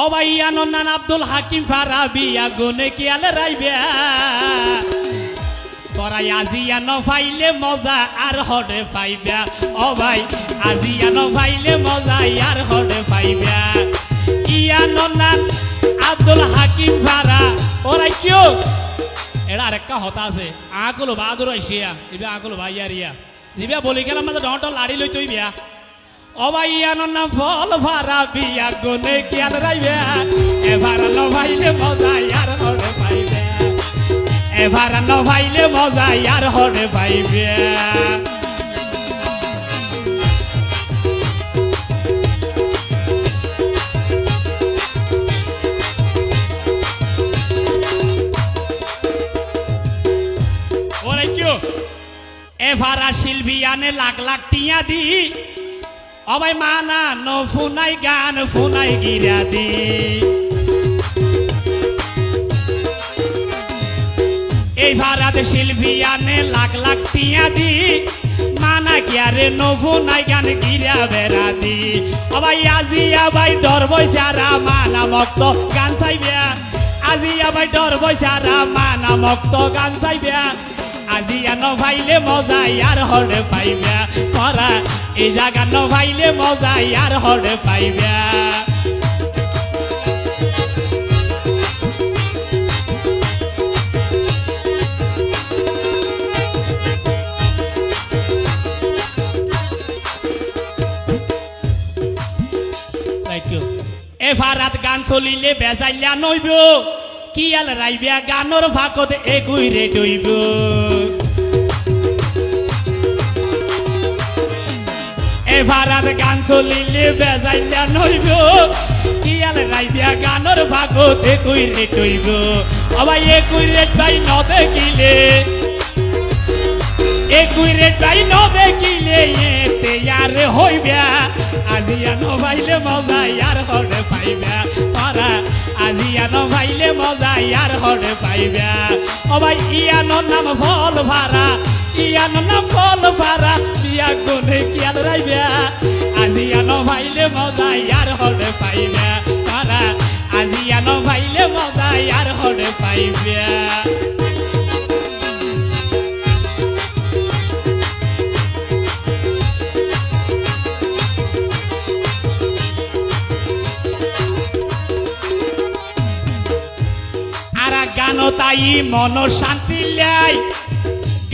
অবাইয়ান নান আব্দুল হাকিম ফারাবিয়া গুনে কিয়ালে রাইবিয়া তোরাই আজিয়া ন পাইলে মজা আর হডে পাইবা ও ভাই আজিয়া ন পাইলে মজা আর হডে পাইবা ইয়ান নান আব্দুল হাকিম ফারা ওরাই কিও এরা আরেকটা হতা আছে আকুল বাহাদুর আইসিয়া দিবা আকুল ভাইয়ারিয়া দিবা বলি গেলাম মাঝে ডট লাড়ি লই তুই বিয়া অবাইয়ান নাম ফল ফারা বিয়া গুনে কিয়াল রাইবা এবার ন ভাইলে মজা আর হডে পাইবা এবার ন ভাইলে মজা আর হডে পাইবা এভারা শিল্পিয়ানে লাখ লাখ টিয়া দি অবাই মানা ন ফুনাই গান ফুনাই গিরা দি এই ভারাতে শিল্পিয়ানে লাখ লাখ টিয়া দি মানা গিয়ারে ন ফুনাই গান গিরা বেড়া দি অবাই আজি আবাই ডর বইসারা মানা মক্ত গান চাইবা আজি আবাই ডর বইসারা মানা মক্ত গান চাইবা আজিয়া ন ভাইলে মজা আর হডে পাইবা তোরা এই জায়গা ন ভাইলে মজা আর হডে পাইবা এফারাত গান চলিলে বেজাইলা নইব কিয়াল রাইবিয়া গানর ফাঁকত একুই রে ডইব এভারাত গান চলিলে বেজাইলা নইব কিয়াল রাইবিয়া গানর ফাঁকত একুই রে ডইব আবার একুই রেট ভাই ন দেখিলে একুই রেট ভাই ন দেখিলে এতে আর হইবা আজিয়া ন ভাইলে মজা আর হডে পাইবা তোরা আজিয়া ন ভাইলে মজা আর হডে পাইবা ও ভাই ইয়ানোর নাম ফল ভাড়া ইয়ানোর নাম ফল ভাড়া বিয়া গুনে কিয়াল রাইবা আজিয়া ন ভাইলে মজা আর হডে পাইবা তোরা আজিয়া ন ভাইলে মজা আর হডে পাইবা গানো তাই মন শান্তি লাই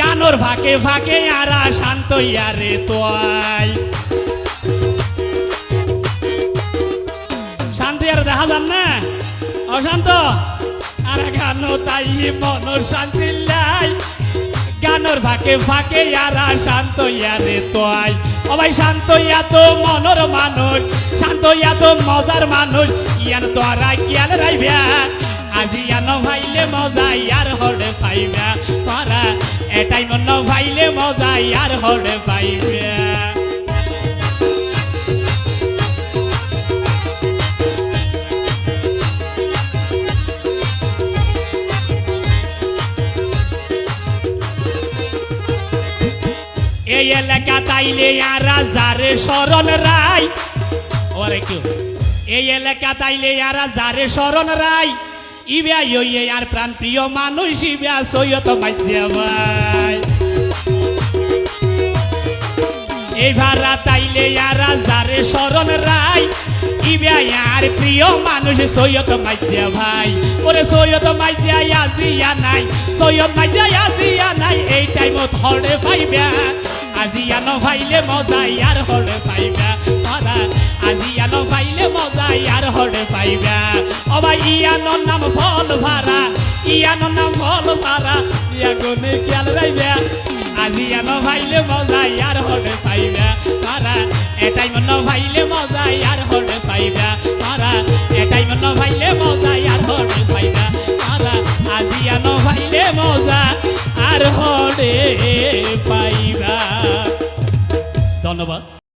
গানোর ফাঁকে ফাঁকে আরা শান্ত ইয়ারে তোয়াই শান্তি আর দেখা যান না অশান্ত আর গানো তাই মন শান্তি লাই গানোর ফাঁকে ফাঁকে আরা শান্ত ইয়ারে তোয়াই ও ভাই শান্ত ইয়া তো মনর মানুষ শান্ত ইয়া তো মজার মানুষ ইয়ান তোরা কিয়াল রাইবা আজিয়া ন ভাইলে মজা আর হডে পাইবা তোরা এটাই ন ভাইলে মজা আর হডে পাইবা এই এলাকা তাইলে আর যারে শরণ রাই ওরে কি এই এলাকা তাইলে আর যারে শরণ রাই ইবিয়া ইয়ে আর প্রাণ প্রিয় মানুষ ইবিয়া সৈয়দ মাইজিয়া ভাই এই ভাড়া তাইলে আর যারে শরণ রাই ইবিয়া আর প্রিয় মানুষ সৈয়দ মাইজিয়া ভাই ওরে সৈয়দ মাইজিয়া আজিয়া নাই সৈয়দ মাইজিয়া আজিয়া নাই এই টাইমত হডে পাইবা আজিয়া ন ভাইলে মজা আর হডে পাইবা তোরা আজিয়া ন ভাইলে মজা আর হডে পাইবা ও ভাই ইয়ানোর নাম ফল ভাড়া ইয়ানোর নাম ফল ভাড়া ইয়া গুনে কিয়াল রাইবা আজিয়া ন ভাইলে মজা আর হডে পাইবা তোরা এটাই মন ভাইলে মজা আর হডে পাইবা তোরা এটাই মন ভাইলে মজা আর হডে পাইবা তোরা আজিয়া ন ভাইলে মজা আর হডে পাইবা ধন্যবাদ।